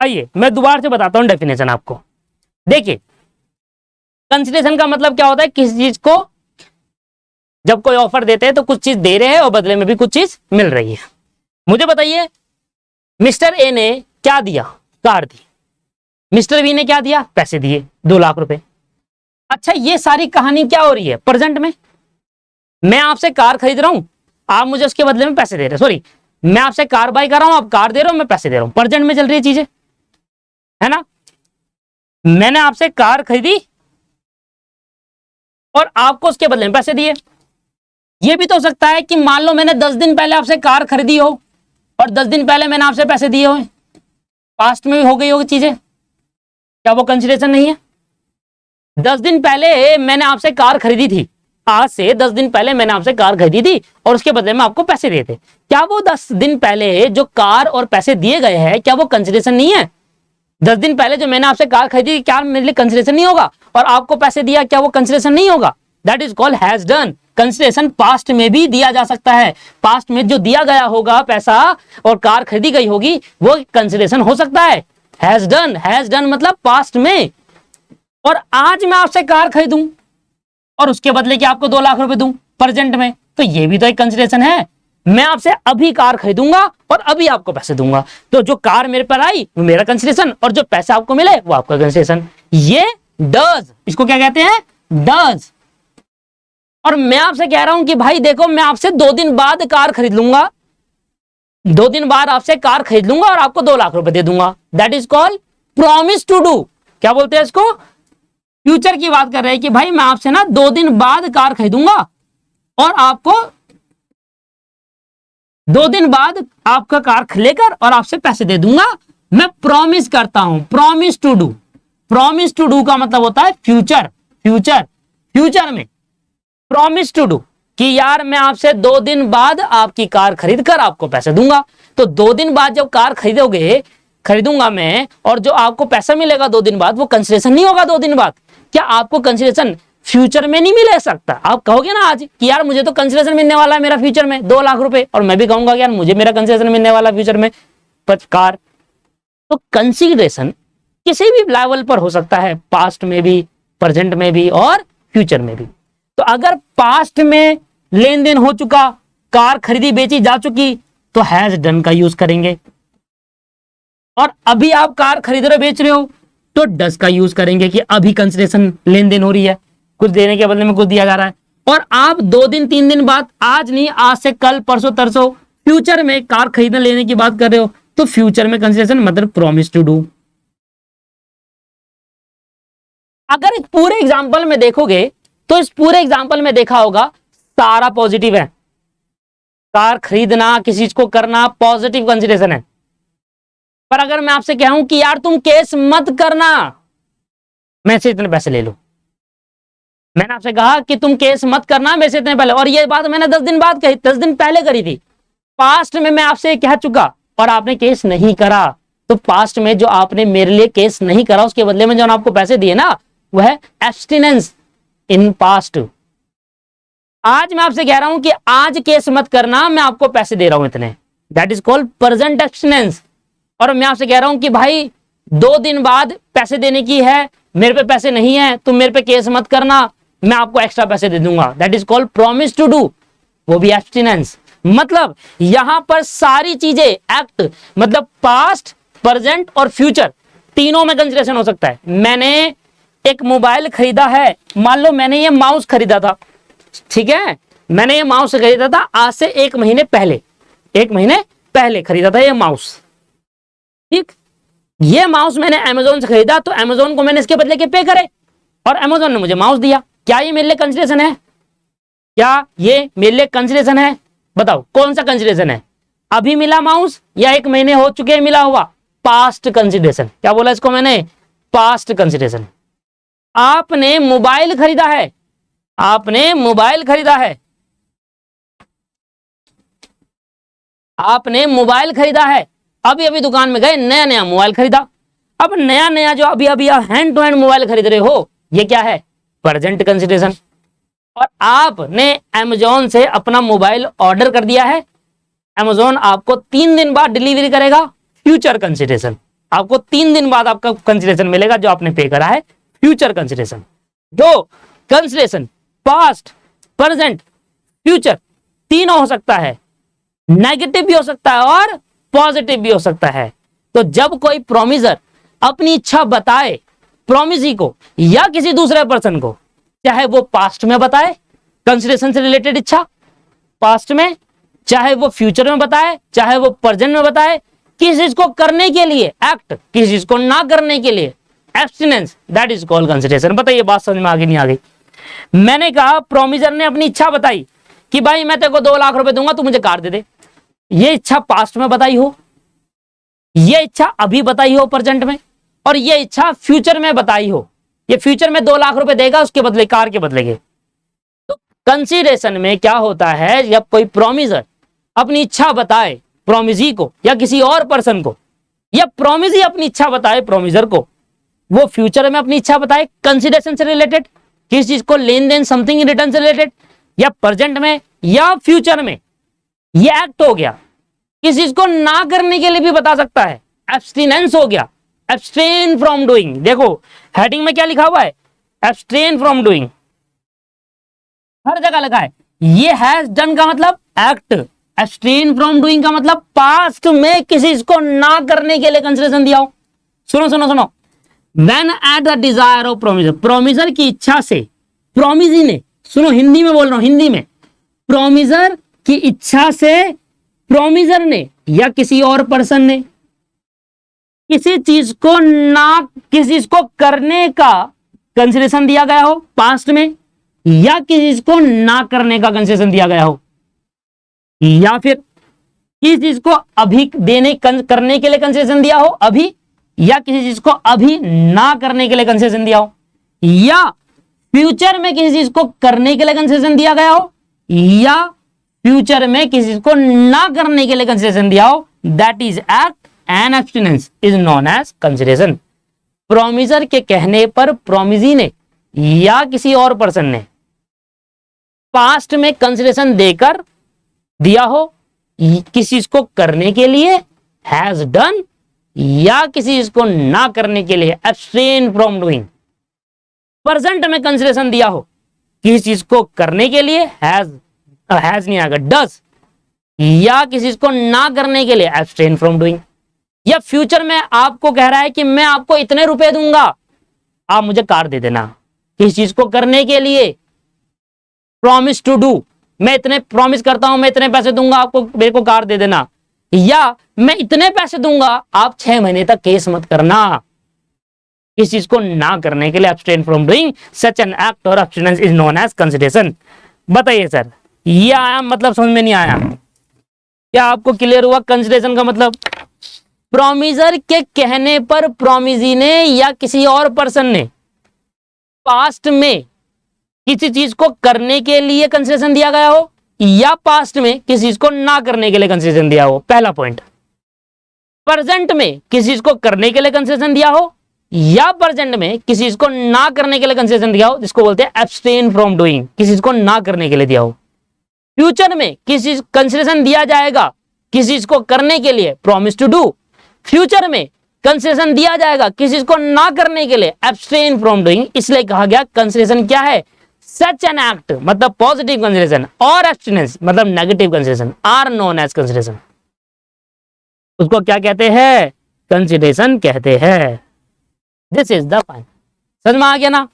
आइए मैं दोबारा से बताता हूं डेफिनेशन आपको। देखिए कंसिडरेशन का मतलब क्या होता है? किसी चीज को जब कोई ऑफर देते हैं तो कुछ चीज दे रहे हैं और बदले में भी कुछ चीज मिल रही है। मुझे बताइए मिस्टर ए ने क्या दिया? कार दी। मिस्टर बी ने क्या दिया? पैसे दिए, 2 लाख रुपए। अच्छा ये सारी कहानी क्या हो रही है? प्रेजेंट में। मैं आपसे कार खरीद रहा हूं, आप मुझे उसके बदले में पैसे दे रहे हैं। सॉरी, मैं आपसे कार बाय कर रहा हूं, आप कार दे रहे हो, मैं पैसे दे रहा हूं। प्रेजेंट में चल रही है चीजें, है ना? मैंने आपसे कार खरीदी और आपको उसके बदले में पैसे दिए। ये भी तो हो सकता है कि मान लो मैंने 10 दिन पहले आपसे कार खरीदी हो और 10 दिन पहले मैंने आपसे पैसे दिए हो, पास्ट में भी हो गई होगी चीजें, क्या वो कंसिडरेशन नहीं है? 10 दिन पहले मैंने आपसे कार खरीदी थी, आज से 10 दिन पहले मैंने आपसे कार खरीदी थी और उसके बदले में आपको पैसे दिए थे। क्या वो 10 दिन पहले जो कार और पैसे दिए गए हैं, क्या वो कंसिडरेशन नहीं है? 10 दिन पहले जो मैंने आपसे कार खरीदी, क्या मेरे लिए कंसिडरेशन नहीं होगा? और आपको पैसे दिया, क्या वो कंसिडरेशन नहीं होगा? That is called has done. Consideration past में भी दिया जा सकता है। पास्ट में जो दिया गया होगा पैसा और कार खरीदी गई होगी, वो कंसिडरेशन हो सकता है। हैज डन मतलब पास्ट में। और आज मैं आपसे कार खरीदूं और उसके बदले कि आपको 2 लाख रुपए दूं प्रेजेंट में, तो ये भी तो एक कंसिडरेशन है। मैं आपसे अभी कार खरीदूंगा और अभी आपको पैसे दूंगा, तो जो कार मेरे पर आई वो मेरा कंसिडरेशन और जो पैसे आपको मिले वो आपका कंसिडरेशन। ये डज, इसको क्या कहते हैं? डज। और मैं आपसे कह रहा हूं कि भाई देखो मैं आपसे 2 दिन बाद कार खरीद लूंगा, 2 दिन बाद आपसे कार खरीद लूंगा और आपको 2 लाख रुपए दे दूंगा। That is called promise to do. क्या बोलते हैं इसको? फ्यूचर की बात कर रहे हैं कि भाई मैं आपसे ना 2 दिन बाद कार खरीदूंगा और आपको 2 दिन बाद आपका कार लेकर और आपसे पैसे दे दूंगा। मैं प्रॉमिस करता हूं, promise to do. Promise to do का मतलब होता है फ्यूचर। फ्यूचर में प्रॉमिस टू डू कि यार मैं आपसे 2 दिन बाद आपकी कार खरीद कर आपको पैसे दूंगा। तो 2 दिन बाद जब कार खरीदूंगा मैं और जो आपको पैसा मिलेगा 2 दिन बाद, वो कंसिडरेशन नहीं होगा 2 दिन बाद? क्या आपको कंसिडरेशन फ्यूचर में नहीं मिल सकता? आप कहोगे ना आज कि यार मुझे तो कंसिडरेशन मिलने वाला है मेरा फ्यूचर में 2 लाख रुपए, और मैं भी कहूंगा यार मुझे मेरा कंसिडरेशन मिलने वाला फ्यूचर में कार। तो कंसिडरेशन किसी भी लेवल पर हो सकता है, पास्ट में भी, प्रेजेंट में भी और फ्यूचर में भी। तो अगर पास्ट में लेन देन हो चुका, कार खरीदी बेची जा चुकी, तो हैज डन का यूज करेंगे। और अभी आप कार खरीद रहे हो बेच रहे हो, तो डज का यूज करेंगे कि अभी कंसिडरेशन लेन देन हो रही है, कुछ देने के बदले में कुछ दिया जा रहा है। और आप 2 दिन 3 दिन बाद, आज नहीं आज से कल परसों तरसों फ्यूचर में कार खरीदने लेने की बात कर रहे हो, तो फ्यूचर में कंसिडरेशन मतलब प्रॉमिस टू डू। अगर इस पूरे एग्जाम्पल में देखोगे तो इस पूरे एग्जाम्पल में देखा होगा सारा पॉजिटिव है। कार खरीदना, किसी चीज को करना पॉजिटिव कंसिडरेशन है। पर अगर मैं आपसे कहूं कि यार तुम केस मत करना, मैं से इतने पैसे ले लो, मैंने आपसे कहा कि तुम केस मत करना मेरे से इतने पहले, और ये बात मैंने 10 दिन बाद कही, 10 दिन पहले करी थी। पास्ट में मैं आपसे कह चुका और आपने केस नहीं करा, तो पास्ट में जो आपने मेरे लिए केस नहीं करा उसके बदले में जो आपको पैसे दिए ना, वह है एब्स्टिनेंस इन पास्ट। आज मैं आपसे कह रहा हूं कि आज केस मत करना, मैं आपको पैसे दे रहा हूं इतने, that is called present abstinence. और मैं आपसे कह रहा हूं कि भाई 2 दिन बाद पैसे देने की है, मेरे पे पैसे नहीं है, तुम मेरे पे केस मत करना, मैं आपको एक्स्ट्रा पैसे दे दूंगा, that is called promise to do, वो भी एब्स्टिनेंस। मतलब यहां पर सारी चीजें एक्ट, मतलब पास्ट, प्रेजेंट और फ्यूचर तीनों में कंसिडरेशन हो सकता है। मैंने एक मोबाइल खरीदा है, मान लो मैंने ये माउस खरीदा था, ठीक है, मैंने ये माउस खरीदा था आज से 1 महीने पहले, 1 महीने पहले खरीदा था ये माउस, ठीक। ये माउस मैंने अमेजोन से खरीदा, तो अमेजोन को मैंने इसके बदले के पे करे और अमेजोन ने मुझे माउस दिया। क्या ये मेरे लिए कंसिडरेशन है? क्या ये मेरे लिए कंसिडरेशन है? बताओ कौन सा कंसिडरेशन है? अभी मिला माउस या 1 महीने हो चुके मिला हुआ? Past consideration. क्या बोला इसको मैंने? Past consideration. आपने मोबाइल खरीदा है, आपने मोबाइल खरीदा है, आपने मोबाइल खरीदा है, अभी अभी दुकान में गए, नया नया मोबाइल खरीदा। अब नया नया जो अभी अभी आप हैंड टू हैंड मोबाइल खरीद रहे हो, ये क्या है? Present consideration. और आपने अमेजोन से अपना मोबाइल ऑर्डर कर दिया है, अमेजोन आपको 3 दिन बाद डिलीवरी करेगा, फ्यूचर कंसिडरेशन। आपको 3 दिन बाद आपका कंसिडरेशन मिलेगा जो आपने पे करा है, फ्यूचर कंसिडरेशन। जो कंसिडरेशन पास्ट, प्रेजेंट, फ्यूचर तीनों हो सकता है, नेगेटिव भी हो सकता है और पॉजिटिव भी हो सकता है। तो जब कोई प्रोमिसर अपनी इच्छा बताए प्रोमिसी को या किसी दूसरे पर्सन को, चाहे वो पास्ट में बताए कंसिडरेशन से रिलेटेड इच्छा पास्ट में, चाहे वो फ्यूचर में बताए, चाहे वो प्रेजेंट में बताए, किसी चीज को करने के लिए एक्ट, किसी चीज को ना करने के लिए abstinence, that is called consideration. बताइए बात समझ में आ गई नहीं आ गई? मैंने कहा प्रोमिसर ने अपनी इच्छा बताई कि भाई मैं तेरे को 2 लाख रुपए दूंगा, तू मुझे कार दे दे। ये इच्छा पास्ट में बताई हो, ये इच्छा अभी बताई हो प्रेजेंट में, और ये इच्छा फ्यूचर में बताई हो, ये फ्यूचर में 2 लाख रुपए देगा उसके बदले, कार के बदले के। तो कंसिडरेशन में क्या होता है, जब कोई प्रोमिसर अपनी इच्छा बताए प्रोमिसी को या किसी और पर्सन को, या प्रोमिसी अपनी इच्छा बताए प्रोमिसर को, वो फ्यूचर में अपनी इच्छा बताए कंसिडरेशन से रिलेटेड, किस चीज को, लेन देन, समथिंग इन रिटर्न से रिलेटेड, या प्रेजेंट में या फ्यूचर में, ये एक्ट हो गया। किस चीज को ना करने के लिए भी बता सकता है, एब्स्टिनेंस हो गया, एब्स्टेन फ्रॉम डूइंग। देखो हेडिंग में क्या लिखा हुआ है? एब्स्टेन फ्रॉम डूइंग, हर जगह लिखा है। ये हैज डन का मतलब एक्ट, एब्स्टेन फ्रॉम डूइंग का मतलब पास्ट में किसी चीज को ना करने के लिए कंसिडरेशन दिया हो। सुनो सुनो सुनो, when at the desire of promisor, promisor की इच्छा से प्रोमिसी ने, सुनो हिंदी में बोल रहा हूं, हिंदी में, प्रोमिसर की इच्छा से प्रोमिसर ने या किसी और पर्सन ने किसी चीज को ना, किसी चीज को करने का कंसिडरेशन दिया गया हो पास्ट में, या किसी चीज को ना करने का कंसिडरेशन दिया गया हो, या फिर किसी चीज को अभी देने करने के लिए कंसिडरेशन दिया हो अभी, या किसी चीज को अभी ना करने के लिए कंसिडरेशन दिया हो, या फ्यूचर में किसी चीज को करने के लिए कंसिडरेशन दिया गया हो, या फ्यूचर में किसी चीज को ना करने के लिए कंसिडरेशन दिया हो, that is act and abstinence is known as consideration. Promiser के कहने पर प्रोमिसी ने या किसी और पर्सन ने पास्ट में कंसिडरेशन देकर दिया हो, किसी चीज को करने के लिए हैज डन, या किसी चीज को ना करने के लिए एब्स्टेन फ्रॉम डूइंग। प्रेजेंट में कंसिडरेशन दिया हो, किसी चीज को करने के लिए हैज नहीं आएगा, डज, या किसी चीज को ना करने के लिए एब्स्टेन फ्रॉम डूइंग। या फ्यूचर में आपको कह रहा है कि मैं आपको इतने रुपए दूंगा, आप मुझे कार दे देना, किसी चीज को करने के लिए प्रॉमिस टू डू, मैं इतने प्रॉमिस करता हूं, मैं इतने पैसे दूंगा आपको, मेरे को कार दे देना, या मैं इतने पैसे दूंगा आप 6 महीने तक केस मत करना। इस चीज को ना करने के लिए abstain from doing such an act or abstinence is known as consideration. बताइए सर, ये आया मतलब समझ में नहीं आया? क्या आपको क्लियर हुआ कंसिडरेशन का मतलब? प्रोमिसर के कहने पर प्रोमिसी ने या किसी और पर्सन ने पास्ट में किसी चीज को करने के लिए कंसिडरेशन दिया गया हो, या पास्ट में किसी चीज को ना करने के लिए कंसिडरेशन दिया हो, पहला पॉइंट। प्रेजेंट में किसी चीज को करने के लिए कंसिडरेशन दिया हो, या प्रेजेंट में किसी चीज को ना करने के लिए कंसिडरेशन दिया हो, जिसको बोलते हैं एब्स्टेन फ्रॉम डूइंग, किसी चीज को ना करने के लिए दिया हो। फ्यूचर में किसी चीज कंसिडरेशन दिया जाएगा किसी चीज को करने के लिए, प्रॉमिस टू डू, फ्यूचर में कंसेशन दिया जाएगा किसी चीज को ना करने के लिए, एब्सटेन फ्रॉम डूइंग, इसलिए कहा गया कंसेशन क्या है, सच एन एक्ट मतलब पॉजिटिव कंसिडरेशन, और एब्सटिनेंस मतलब negative consideration are known as consideration. उसको क्या कहते हैं, कंसिडरेशन कहते हैं। This is the final. समझ में आ गया ना?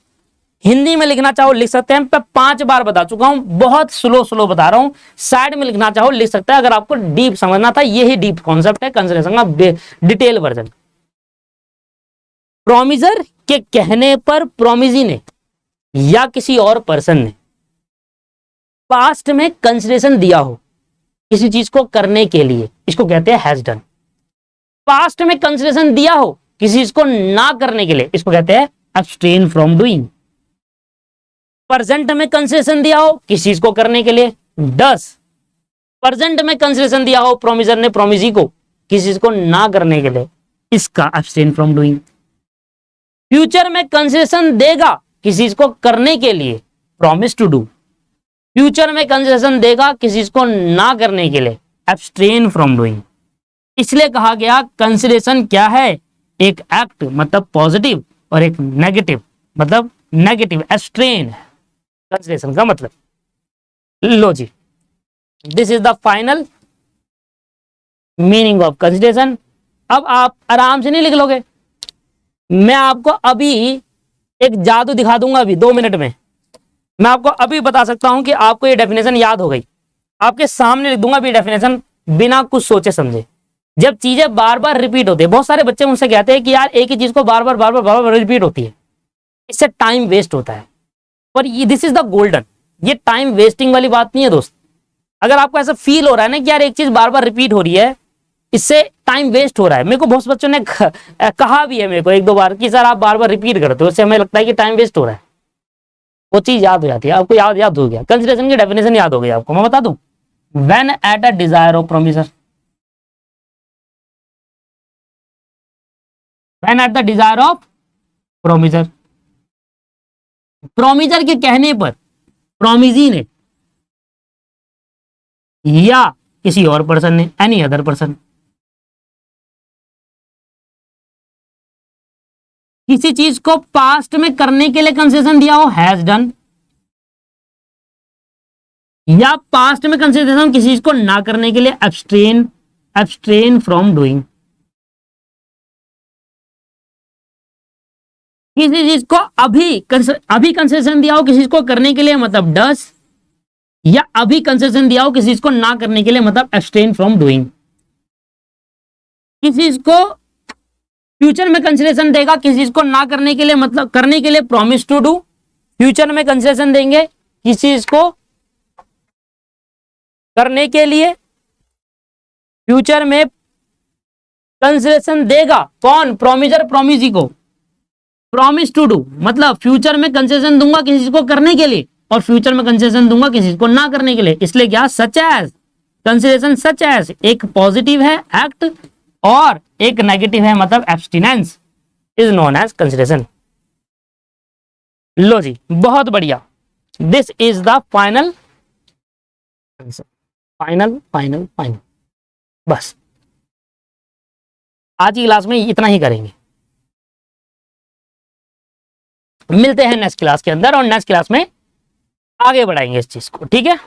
हिंदी में लिखना चाहो लिख सकते हैं, मैं 5 बार बता चुका हूं, बहुत स्लो बता रहा हूं। साइड में लिखना चाहो लिख सकते हैं, अगर आपको डीप समझना था, यही डीप कॉन्सेप्ट है कंसिडरेशन का डिटेल वर्जन। प्रोमिजर के कहने पर प्रोमिजी ने या किसी और पर्सन ने पास्ट में कंसिडरेशन दिया हो किसी चीज को करने के लिए, इसको कहते हैं हैज डन। पास्ट में कंसिडरेशन दिया हो किसी चीज को ना करने के लिए, इसको कहते हैं एब्सटेन फ्रॉम डूइंग। प्रेजेंट में कंसिडरेशन दिया हो किसी चीज को करने के लिए, डस। प्रेजेंट में कंसिडरेशन दिया हो प्रोमिजर ने प्रोमिजी को किसी चीज को ना करने के लिए, इसका एब्सटेन फ्रॉम डूइंग। फ्यूचर में कंसिडरेशन देगा किसी चीज को करने के लिए, प्रॉमिस टू डू। फ्यूचर में कंसिडरेशन देगा किसी चीज को ना करने के लिए, एब्सटेन फ्रॉम डूइंग। इसलिए कहा गया कंसिडरेशन क्या है, एक एक्ट मतलब पॉजिटिव और एक नेगेटिव मतलब नेगेटिव, एब्सटेन है कंसिडरेशन का मतलब। लो जी, this is the final meaning of consideration. अब आप आराम से नहीं लिख लोगे, मैं आपको अभी एक जादू दिखा दूंगा, अभी 2 मिनट में मैं आपको अभी बता सकता हूं कि आपको ये डेफिनेशन याद हो गई। आपके सामने लिख दूंगा अभी डेफिनेशन बिना कुछ सोचे समझे। जब चीजें बार बार रिपीट होती है, बहुत सारे बच्चे मुझसे कहते हैं कि यार एक ही चीज को बार बार रिपीट होती है, इससे टाइम वेस्ट होता है। पर ये दिस इज द गोल्डन, ये टाइम वेस्टिंग वाली बात नहीं है दोस्त। अगर आपको ऐसा फील हो रहा है ना कि यार एक चीज बार बार रिपीट हो रही है, इससे टाइम वेस्ट हो रहा है, मेरे को बहुत बच्चों ने कहा भी है मेरे को 1-2 बार कि सर आप बार बार रिपीट करते हो, उससे हमें लगता है कि टाइम वेस्ट हो रहा है। वो चीज याद हो जाती है आपको, याद हो गया, कंसिडरेशन की डेफिनेशन याद हो गई आपको। मैं बता दूं, when at a desire of promiser, when at the desire of promisor, promisor के कहने पर प्रोमिजी ने या किसी और पर्सन ने, एनी अदर पर्सन, किसी चीज को पास्ट में करने के लिए कंसेशन दिया हो, हैज डन, या पास्ट में कंसेशन किसी चीज को ना करने के लिए, एब्सटेन फ्रॉम डूइंग। किसी चीज को अभी कंसेशन दिया हो किसी चीज को करने के लिए मतलब डस, या अभी कंसेशन दिया हो किसी चीज को ना करने के लिए मतलब एब्सटेन फ्रॉम डूइंग। किसी चीज को फ्यूचर में कंसिडरेशन देगा किसी चीज को ना करने के लिए मतलब करने के लिए, प्रॉमिस टू डू। फ्यूचर में कंसिडरेशन देंगे किसी चीज को करने के लिए, फ्यूचर में कंसिडरेशन देगा कौन, प्रोमिजर प्रोमिजी को, प्रॉमिस टू डू मतलब फ्यूचर में कंसेशन दूंगा किसी चीज को करने के लिए और फ्यूचर में कंसेशन दूंगा किसी चीज को ना करने के लिए। इसलिए क्या, such as, consideration such as एक पॉजिटिव है एक्ट और एक नेगेटिव है मतलब abstinence, is known as consideration. लो जी, बहुत बढ़िया, this is the final answer. Final बस आज की क्लास में इतना ही करेंगे, मिलते हैं नेक्स्ट क्लास के अंदर और नेक्स्ट क्लास में आगे बढ़ाएंगे इस चीज को, ठीक है।